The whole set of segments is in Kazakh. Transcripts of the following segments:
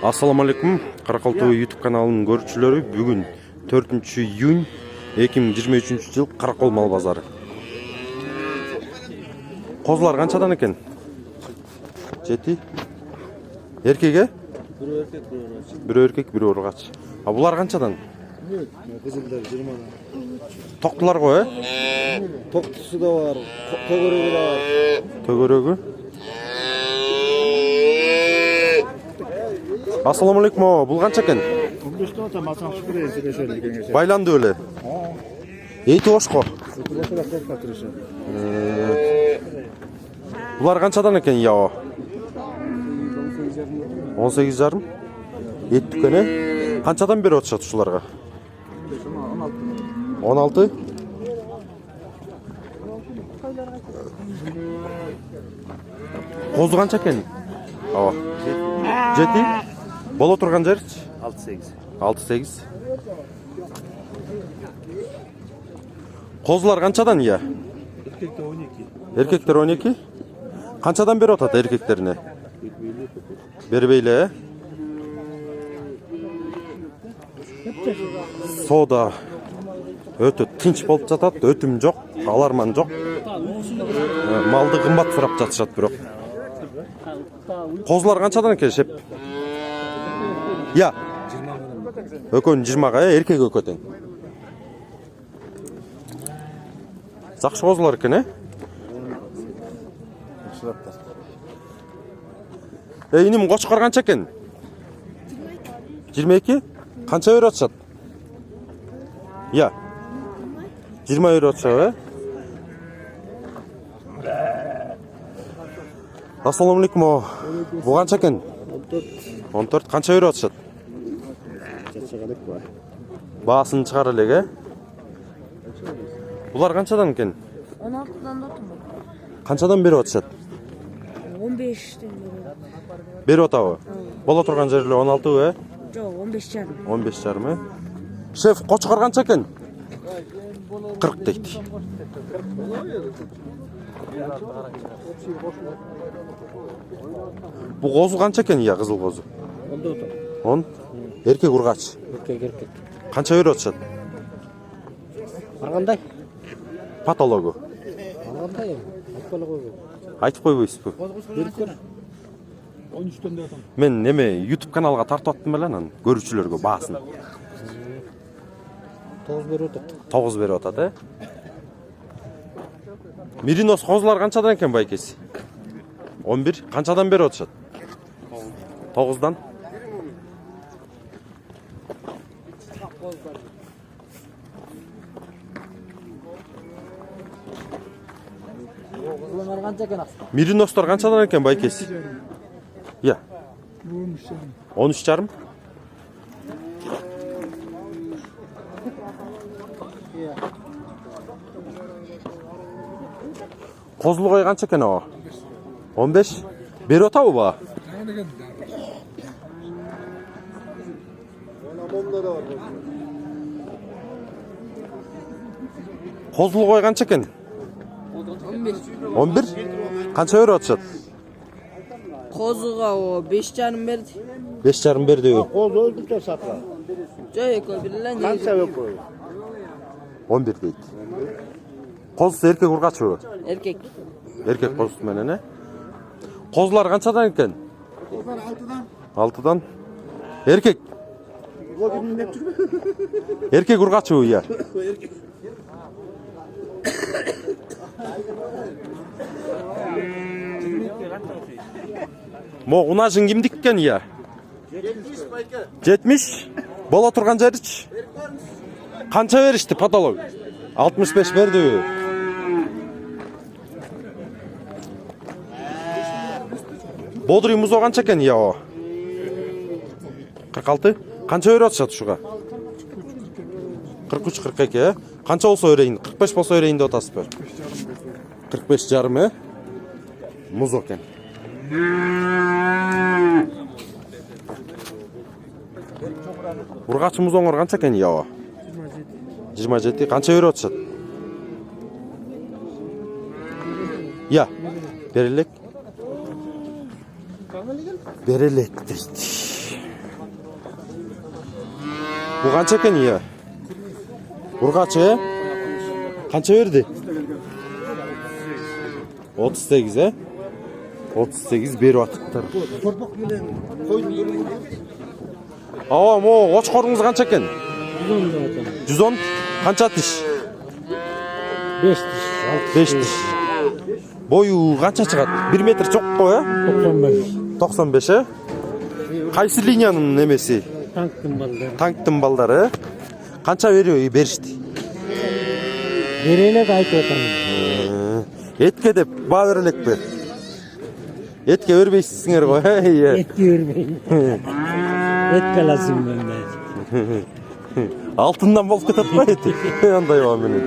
Assalamu alaikum. Каракал YouTube каналынын көрүүчүлөрү, бүгүн 4-июнь 2023-жыл Каракол мал базары. Козулар канчадан экен? 7. Эркеге? Бирөө эркек, бирөө ургач. А булар канчадан? Кызылдар 20. Токтулар го, Токтусу да бар, төгөрөгү да бар. Төгөрөгү. Assalamu alaikum. Бул канча экен? 15 тонна масаң шүкүрөйүн сүйлөшөлү кеңеше. Байланды эле. Эйти ошко. Булар канчадан экен яо? 18,5. Эт дүкөнү. Канчадан берип атышат ушуларга? 16. Козу канча экен? Ооба. 7. Боло турган жерчи? 6-8. 6-8. Козулар канчадан ия? Эркектер 12. Эркектер 12. Канчадан берип атат эркектерине? Бербейле. Сода өтө тынч болуп жатат, өтүм жок, аларман жок. Малды кымбат сурап жатышат бирок. Козулар канчадан экен шеп? Я. Өкөн 20га, эркек өкө тең. Жакшы козулар экен, Иним кочкор канча экен? 22. Канча берип атышат? Я. 20 берип атышат, Assalamu alaikum. Бул канча экен? 14. Канча берип атышат? Баасын чыгар элек, Булар канчадан экен? 16'dan da tutun. Канчадан берип атышат? 15'ten Берип атабы? Боло турган жерле 16, Жоқ, 15,5. 15,5. Шеф, кочкор канча экен? 40 дейт. Бу козу канча экен я, кызыл козу? 10. Эркек ургач. Эркек. Канча берип атышат? Аргандай? Патологу. Аргандай? Айтпала койгон. Айтып койбойсузбу? Берип көр. 13төн деп атам. Мен неме YouTube каналга тартып аттым беле анан көрүүчүлөргө баасын. 9 берип атат. 9 берип атат, Миринос козулар канчадан экен байкеси? 11. Канчадан берип атышат? 9'dan. Кызылдар канча экен аксы? Мириностор канчадан экен байкеси? Я. 13,5. Козулу кой канча экен ага? 15. Берип атабы ба? Козулу кой канча экен? 11. Канча берип атышат? Kozuğa o 5,5 verdi. 5,5 берди. Коз өлтүрүп сатла. Жоқ, bilen Канча берип кой? 11 дейт. Козу эркек ургачбы? erkek. Эркек козу менен, Козулар канчадан экен? 6'dan. Эркек. Эркек ургачбы я? Мо унажын ким диккен я? 70. Боло турган жеричи? Канча беришти патолог? 65 берди. Бодрый музо канча экен я? 46. Канча берип атышат ушуга? 43-42, Канча болсо өрейин? 45 болсо өрейин деп атасызбы? 45,5, Музо экен. Ургач музоңор канча экен я? 27. Канча берип атышат? Я. Берелек. Берелек дейт. Bu kança eken iya? Urgaçı? Kança verdi? 38 he? 38 berip atıptır. Torpak bilen koydum görmeyin. Awa mo qochqoringiz qancha ekan? 110 da atam. 110 qancha tish? 5 diş. 5 tish. Boyu qancha chiqadi? 1 metr cho'qqi he? 95. 95 he? Qaysi liniyanın nemesi? Tank tımbalları. Tank tımbaldары. Qancha veriyor berishdi? Verene de ayıp atam. Etke dep ba berelekpi. Etke berbeysizsinger go. Et görmeyin. Et kalasın bende. Altından bolup ketip atma eti. Anday var meni.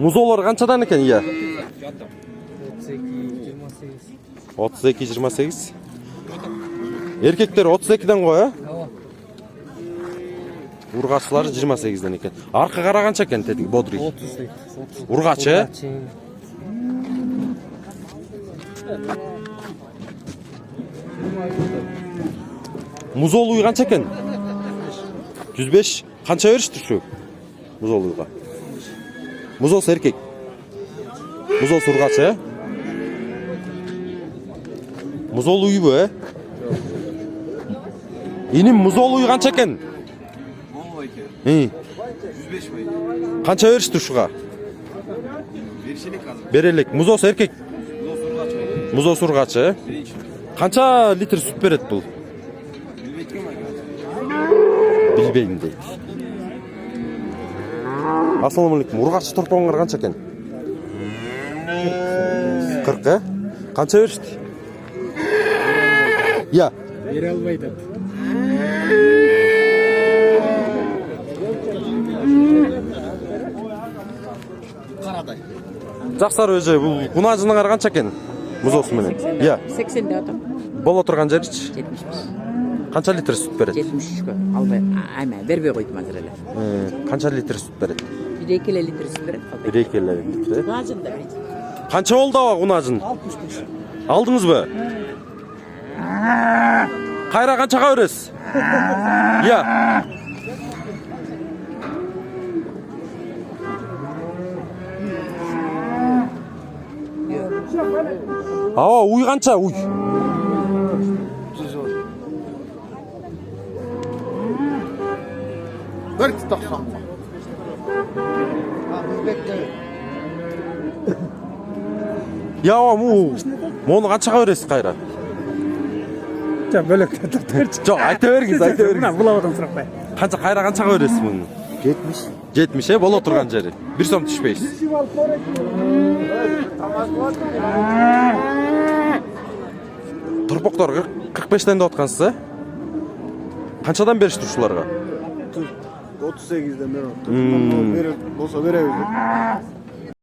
Muzolar qanchadan ekan iya? 32-28. Erkekler 32'den qo'y ha? Urgaçlары 28'den ekan. Arqa qara qancha ekan dedik bodri? 38. Urgaçı? Muzoluy qancha ekan? 105. Qancha berishdi shu? Muzoluyga. Muzol erkek. Muzol urgaçı. Muzol uyu bu he? İnim muzol uyu qancha ekan? 10 ekan. He. 105 mi? Qancha berishdi shuga? Berişilik hazır. Berelek. Muzol erkek. Bu sorular açmayın. Muzol urgaçı. Birinci. Qancha litr süt beredi bu? Bilmekten mi? Bilbeyim deydi. Assalamu alaykum. Urgaçı torpağınlar qancha ekan? 40 he? Qancha berishdi? Ya. Veri almaydı. Karaday. Жақсар өзі, бұл құнажының қанша екен? Мұзосы менен. Иә. 80 de atam. Бол отырған жеріч. 75. Қанша литр сүт береді? 73'kü. Almay. Ayma. Vermey koydum hazır hele. Қанша литр сүт береді? 1-2 litre süt verin. 1-2 литр. Gacın da verin. Қанша болды ава құнажын? 65. Алдыңыз ба? Қайра қаншаға бересіз? Иә. Ава, уй қанша, уй? Bir tutaksan. Я, мұны қаншаға бересіз қайра? Bölük tutar. Жоқ, айта беріңіз, айта беріңіз. Bulamadım sırak be. Қайра қаншаға бересіз мұны? 70. 70 бол отырған жері. 1 сом түшпейсіз. Тұрпоқтар 45'ten de отқансыз, а? Қаншадан берішті ушыларға? 38'den beri. Olsa verebilir.